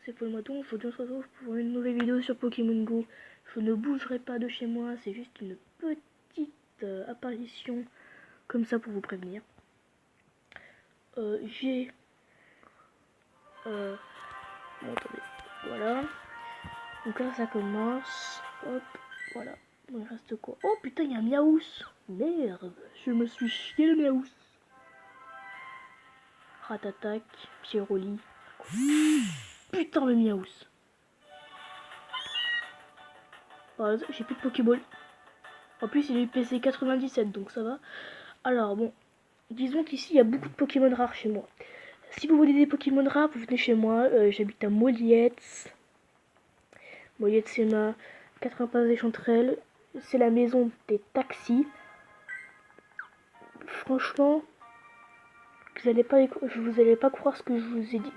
C'est Paul Maton, aujourd'hui on se retrouve pour une nouvelle vidéo sur Pokémon Go. Je ne bougerai pas de chez moi, c'est juste une petite apparition comme ça pour vous prévenir. J'ai... bon, attendez, voilà. Donc là ça commence, hop, voilà. Bon, il reste quoi? Oh putain, il y a un Miaous. Merde, je me suis chié le Miaous. Ratatac, Pierroli. Putain le Miaous. Oh, j'ai plus de Pokéball. En plus, il est PC 97, donc ça va. Alors, bon, disons qu'ici, il y a beaucoup de Pokémon rares chez moi. Si vous voulez des Pokémon rares, vous venez chez moi. J'habite à Moliette. Moliette, c'est ma 80 passes des Chanterelles. C'est la maison des taxis. Franchement, vous allez pas croire ce que je vous ai dit.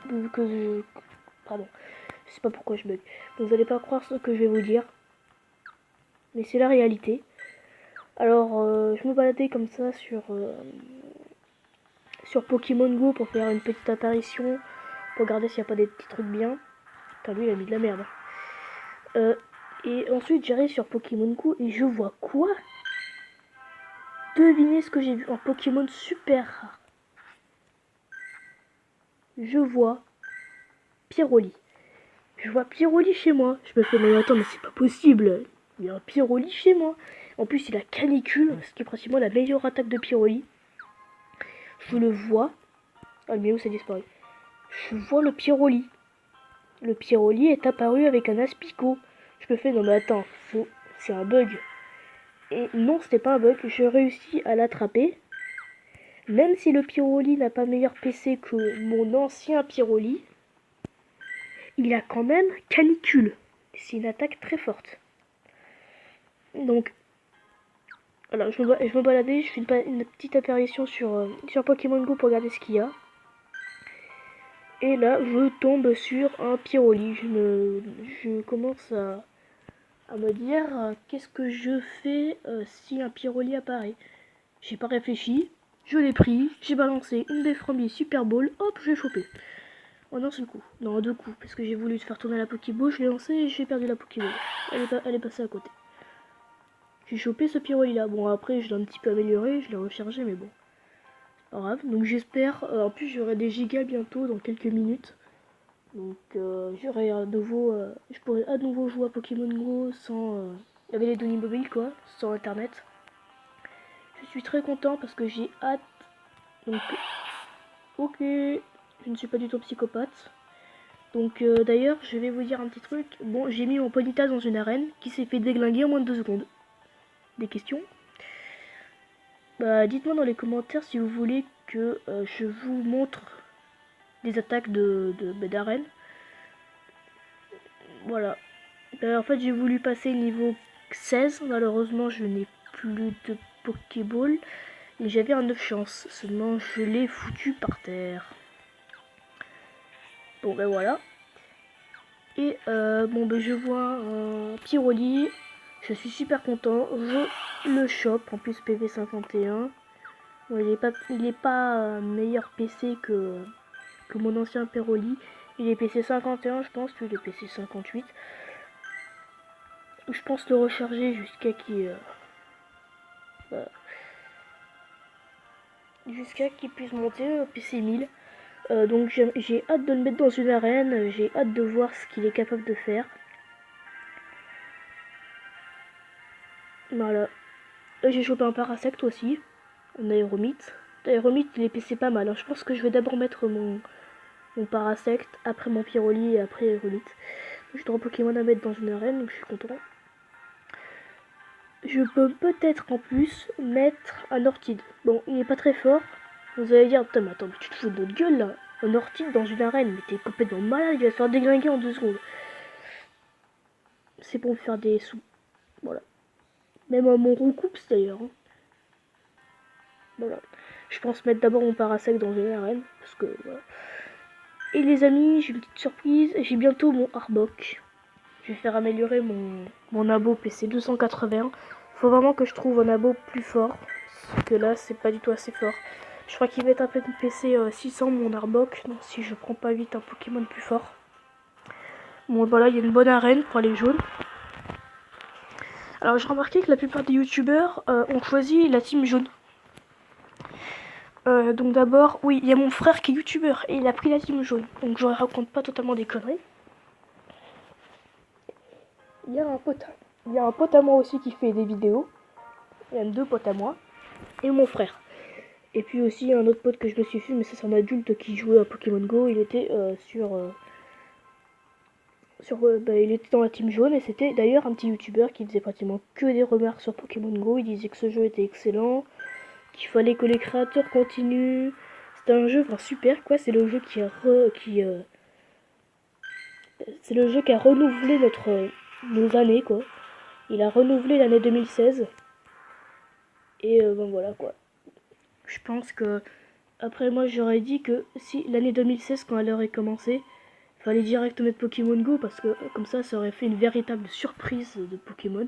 Pardon, je sais pas pourquoi je bug. Vous allez pas croire ce que je vais vous dire. Mais c'est la réalité. Alors, je me baladais comme ça sur Pokémon Go pour faire une petite apparition, pour regarder s'il n'y a pas des petits trucs bien. Putain, lui il a mis de la merde. Et ensuite j'arrive sur Pokémon Go et je vois quoi? Devinez ce que j'ai vu, un Pokémon super rare. Je vois Pyroli. Je vois Pyroli chez moi. Je me fais, mais attends, mais c'est pas possible. Il y a un Pyroli chez moi. En plus il a canicule, ce qui est pratiquement la meilleure attaque de Pyroli. Je le vois. Ah, mais où ça disparu? Je vois le Pyroli. Le Pyroli est apparu avec un Aspico. Je me fais, non mais attends, c'est un bug. Et non, c'était pas un bug, je réussis à l'attraper. Même si le Pyroli n'a pas meilleur PC que mon ancien Pyroli, il a quand même canicule. C'est une attaque très forte. Donc, voilà, je me baladais, je fais une petite apparition sur Pokémon Go pour regarder ce qu'il y a. Et là, je tombe sur un Pyroli. Je commence à me dire qu'est-ce que je fais si un Pyroli apparaît. J'ai pas réfléchi, je l'ai pris, j'ai balancé une Beffromie Super Ball, hop, je l'ai chopé. En un seul coup, non, en deux coups, parce que j'ai voulu faire tourner la Pokéball, je l'ai lancé et j'ai perdu la Pokéball. Elle est passée à côté. J'ai chopé ce Pyroli là. Bon, après, je l'ai un petit peu amélioré, je l'ai rechargé, mais bon, c'est pas grave. Donc j'espère, en plus, j'aurai des gigas bientôt, dans quelques minutes. Donc j'aurai à nouveau, je pourrai à nouveau jouer à Pokémon Go sans, avec les données mobiles quoi, sans internet. Je suis très content parce que j'ai hâte. Donc ok, je ne suis pas du tout psychopathe. Donc d'ailleurs je vais vous dire un petit truc. Bon, j'ai mis mon Ponyta dans une arène qui s'est fait déglinguer en moins de 2 secondes. Des questions? Bah dites-moi dans les commentaires si vous voulez que je vous montre des attaques d'arène. Voilà. En fait, j'ai voulu passer niveau 16. Malheureusement, je n'ai plus de Pokéball. Et j'avais un 9 chance. Seulement, je l'ai foutu par terre. Bon, ben voilà. Et bon, ben je vois un Pyroli. Je suis super content. Je le chope. En plus, PV 51. Bon, il est pas meilleur PC que mon ancien Pyroli. Il est PC 51, je pense. Puis il est PC 58. Je pense le recharger jusqu'à qu'il puisse monter au PC 1000. Donc j'ai hâte de le mettre dans une arène, j'ai hâte de voir ce qu'il est capable de faire. Voilà. Là j'ai chopé un Parasect aussi, un Aéromite. Aéromite il est PC pas mal, hein. Je pense que je vais d'abord mettre mon Parasect, après mon Pyroli et après Aéromite. J'ai 3 Pokémon à mettre dans une arène, donc je suis content. Je peux peut-être en plus mettre un Orchid. Bon, il est pas très fort. Vous allez dire, putain mais attends, mais tu te fous de notre gueule là. Un Orchid dans une arène, mais t'es complètement malade, il va se faire déglinguer en 2 secondes. C'est pour me faire des sous. Voilà. Même à mon Roucoups d'ailleurs. Hein. Voilà. Je pense mettre d'abord mon Parasect dans une arène. Parce que voilà. Et les amis, j'ai une petite surprise. J'ai bientôt mon Arbok. Je vais faire améliorer mon abo PC 280. Faut vraiment que je trouve un abo plus fort. Parce que là, c'est pas du tout assez fort. Je crois qu'il va être un peu de PC 600 mon Arbok. Donc si je prends pas vite un Pokémon plus fort. Bon voilà, il y a une bonne arène pour les jaunes. Alors j'ai remarqué que la plupart des youtubeurs ont choisi la team jaune. Donc d'abord, oui, il y a mon frère qui est youtubeur et il a pris la team jaune. Donc je raconte pas totalement des conneries. Il y a un pote à moi aussi qui fait des vidéos. Il y a 2 potes à moi et mon frère. Et puis aussi un autre pote que je me suis fait, mais ça c'est un adulte qui jouait à Pokémon Go. Il était il était dans la team jaune et c'était d'ailleurs un petit youtubeur qui faisait pratiquement que des remarques sur Pokémon Go. Il disait que ce jeu était excellent, qu'il fallait que les créateurs continuent. C'était un jeu super quoi. C'est le jeu c'est le jeu qui a renouvelé nos années quoi. Il a renouvelé l'année 2016 et ben voilà quoi. Je pense que après moi j'aurais dit que si l'année 2016 quand elle aurait commencé, fallait direct mettre Pokémon Go parce que comme ça aurait fait une véritable surprise de Pokémon.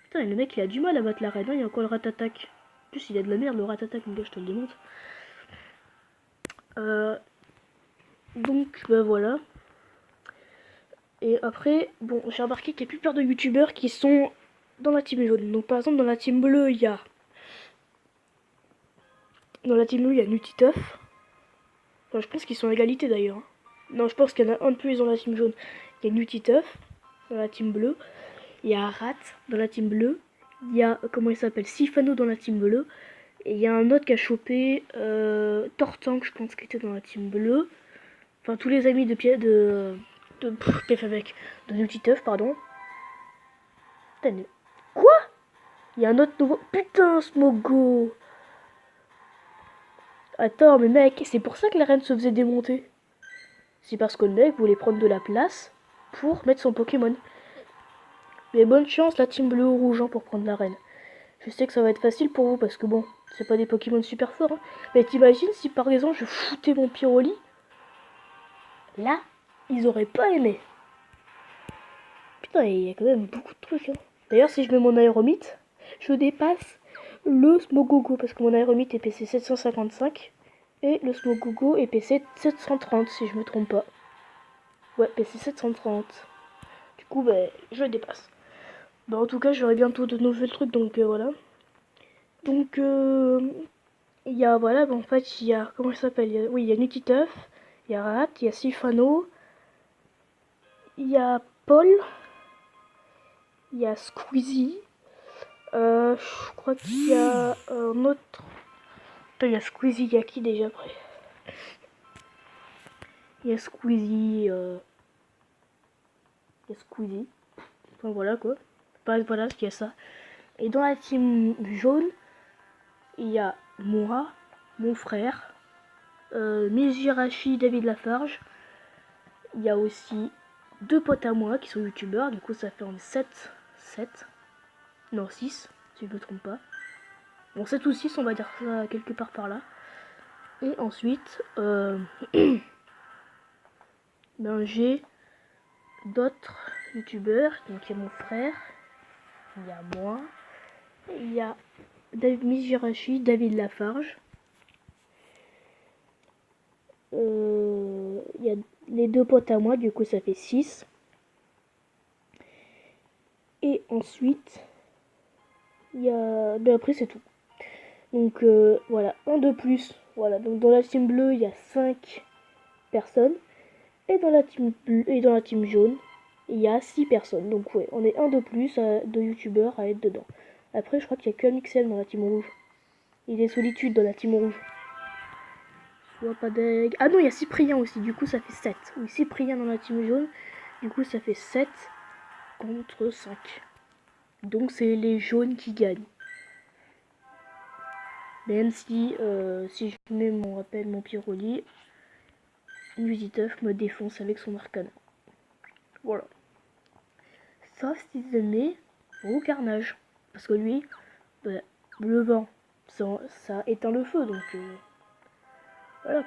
Putain, le mec il a du mal à battre la reine, hein, il y a encore le Ratatak. En plus il a de la merde le Ratatak, mon gars, je te le démontre. Donc bah voilà. Et après, bon, j'ai remarqué qu'il y a plus peur de youtubeurs qui sont dans la team jaune. Donc par exemple dans la team bleue, il y a Nutiteuf. Enfin, je pense qu'ils sont à égalité d'ailleurs. Hein. Non, je pense qu'il y en a un de plus dans la team jaune. Il y a Nutiteuf dans la team bleue. Il y a Rat dans la team bleue. Il y a, comment il s'appelle, Sifano dans la team bleue. Et il y a un autre qui a chopé Tortank, je pense, qui était dans la team bleue. Enfin, tous les amis de Nutiteuf, pardon. Putain, quoi? Il y a un autre nouveau. Putain, Smogo! Attends, mais mec, c'est pour ça que la reine se faisait démonter. C'est parce que le mec voulait prendre de la place pour mettre son Pokémon. Mais bonne chance, la team bleu ou rouge, hein, pour prendre la reine. Je sais que ça va être facile pour vous parce que bon, c'est pas des Pokémon super forts. Hein. Mais t'imagines si par exemple je foutais mon Pyroli? Là, ils auraient pas aimé. Putain, il y a quand même beaucoup de trucs. Hein. D'ailleurs, si je mets mon aéromite, je dépasse le Smogogo parce que mon aéromite est PC 755 et le Smogogo est PC 730 si je me trompe pas. Ouais, PC 730. Du coup, ben, je le dépasse. Bah, en tout cas, j'aurai bientôt de nouveaux trucs donc voilà. Donc, il y a, voilà, en fait, il y a, comment ça s'appelle? Oui, il y a Nutiteuf, il y a Rat, il y a Sifano, il y a Paul, il y a Squeezie, je crois qu'il y a un autre. Attends, il y a Squeezie, il y a qui déjà après? Il y a Squeezie, enfin voilà quoi. Enfin, voilà, il y a ça. Et dans la team jaune, il y a moi, mon frère, Mijirachi, David Lafarge. Il y a aussi 2 potes à moi qui sont youtubeurs, du coup ça fait en 7, non 6, si je me trompe pas. Bon 7 ou 6 on va dire ça quelque part par là. Et ensuite, ben, j'ai d'autres youtubeurs, donc il y a mon frère, il y a moi, il y a David Mijirachi, David Lafarge. Il y a les 2 potes à moi, du coup ça fait 6. Et ensuite, il y a... Ben après c'est tout. Donc voilà, un de plus. Voilà, donc dans la team bleue, il y a 5 personnes. Et dans la team jaune, il y a 6 personnes. Donc ouais, on est un de plus de youtubeurs à être dedans. Après, je crois qu'il y a que Mixel dans la team rouge. Il est Solitude dans la team rouge. Soit pas d'aigle. Ah non, il y a Cyprien aussi, du coup ça fait 7. Oui, Cyprien dans la team jaune, du coup ça fait 7 contre 5. Donc c'est les jaunes qui gagnent. Même si, si je mets mon rappel, mon Pyroli, Nuziteuf me défonce avec son arcana. Voilà. Sauf si je mets au carnage. Parce que lui, bah, le vent, ça éteint le feu, donc voilà.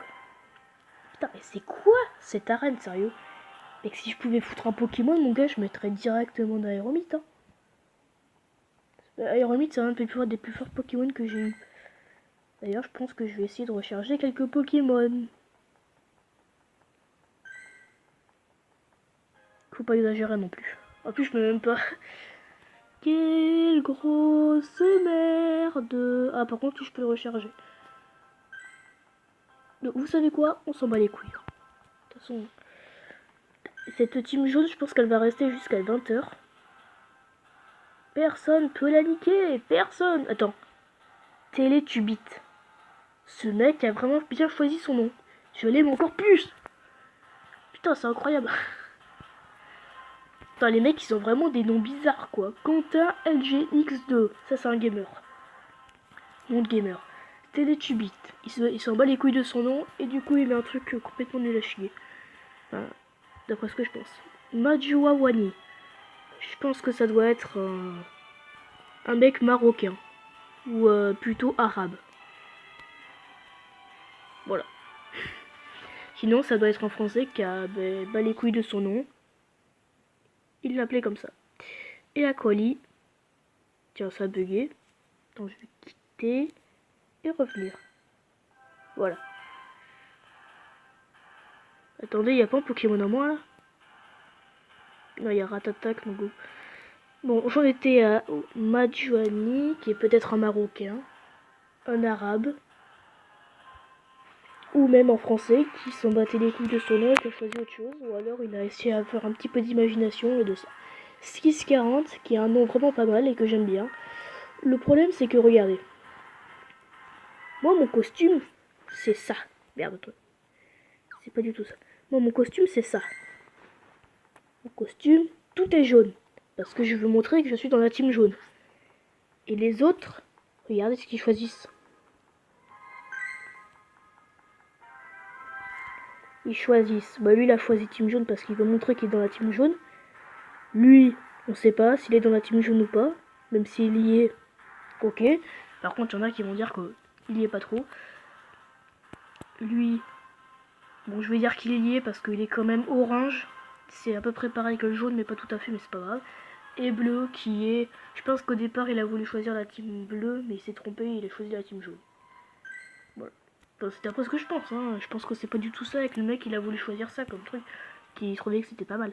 Putain, mais c'est quoi cette arène, sérieux? Et que si je pouvais foutre un Pokémon, mon gars, je mettrais directement d'Aéromite. Hein. Aéromite, c'est un des plus forts Pokémon que j'ai eu. D'ailleurs, je pense que je vais essayer de recharger quelques Pokémon. Faut pas exagérer non plus. En plus, je peux même pas. Quelle grosse merde. Ah, par contre, je peux le recharger. Donc, vous savez quoi? On s'en bat les couilles. De toute façon, cette team jaune, je pense qu'elle va rester jusqu'à 20h. Personne peut la niquer. Personne. Attends. Télétubite. Ce mec a vraiment bien choisi son nom. Je l'aime encore plus. Putain, c'est incroyable. Putain, les mecs, ils ont vraiment des noms bizarres, quoi. Quentin LGX2. Ça, c'est un gamer. Nom de gamer. Télétubite. Il s'en bat les couilles de son nom. Et du coup, il met un truc complètement nul à chier. Enfin, d'après ce que je pense. Majua Wani. Je pense que ça doit être un mec marocain. Ou plutôt arabe. Voilà. Sinon, ça doit être un français qui a bat les couilles de son nom. Il l'appelait comme ça. Et Aquali. Tiens, ça a bugué. Donc, je vais quitter et revenir. Voilà. Attendez, il n'y a pas un Pokémon en moins là? Non, il y a Ratatak, mon go. Bon, j'en étais à Majuani, qui est peut-être un Marocain, un Arabe, ou même en français, qui s'en battait les couilles de son nom et qui a choisi autre chose, ou alors il a essayé à faire un petit peu d'imagination et de ça. 640, qui est un nom vraiment pas mal et que j'aime bien. Le problème, c'est que, regardez. Moi, mon costume, c'est ça. Merde, toi. C'est pas du tout ça. Moi, mon costume, c'est ça. Mon costume, tout est jaune. Parce que je veux montrer que je suis dans la team jaune. Et les autres, regardez ce qu'ils choisissent. Ils choisissent. Bah lui, il a choisi team jaune parce qu'il veut montrer qu'il est dans la team jaune. Lui, on sait pas s'il est dans la team jaune ou pas. Même s'il y est, ok. Par contre, il y en a qui vont dire qu'il y est pas trop. Lui, bon, je vais dire qu'il y est parce qu'il est quand même orange. C'est à peu près pareil que le jaune, mais pas tout à fait, mais c'est pas grave. Et bleu, qui est... Je pense qu'au départ, il a voulu choisir la team bleue, mais il s'est trompé, il a choisi la team jaune. Voilà. Enfin, c'est après ce que je pense, hein. Je pense que c'est pas du tout ça, avec le mec, il a voulu choisir ça comme truc, qui trouvait que c'était pas mal.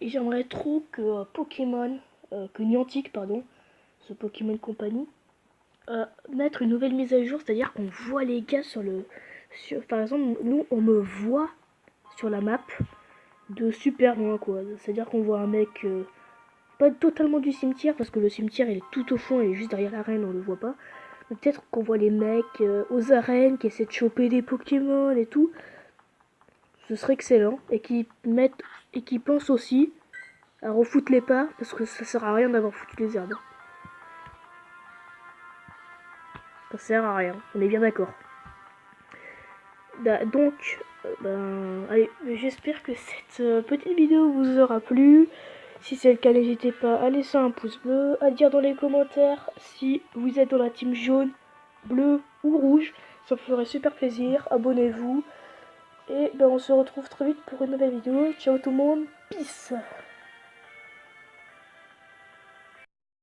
Et j'aimerais trop que Pokémon, que Niantic, pardon, ce Pokémon Company, mettre une nouvelle mise à jour, c'est-à-dire qu'on voit les gars sur le... par exemple, nous, on me voit sur la map de super loin, quoi. C'est-à-dire qu'on voit un mec... pas totalement du cimetière, parce que le cimetière, il est tout au fond, il est juste derrière l'arène, on le voit pas. Mais peut-être qu'on voit les mecs aux arènes qui essaient de choper des Pokémon et tout. Ce serait excellent. Et qui pensent aussi à refoutre les pas, parce que ça sert à rien d'avoir foutu les herbes. Ça sert à rien, on est bien d'accord. Donc, allez, j'espère que cette petite vidéo vous aura plu. Si c'est le cas, n'hésitez pas à laisser un pouce bleu, à dire dans les commentaires si vous êtes dans la team jaune, bleu ou rouge. Ça me ferait super plaisir. Abonnez-vous. Et on se retrouve très vite pour une nouvelle vidéo. Ciao tout le monde. Peace.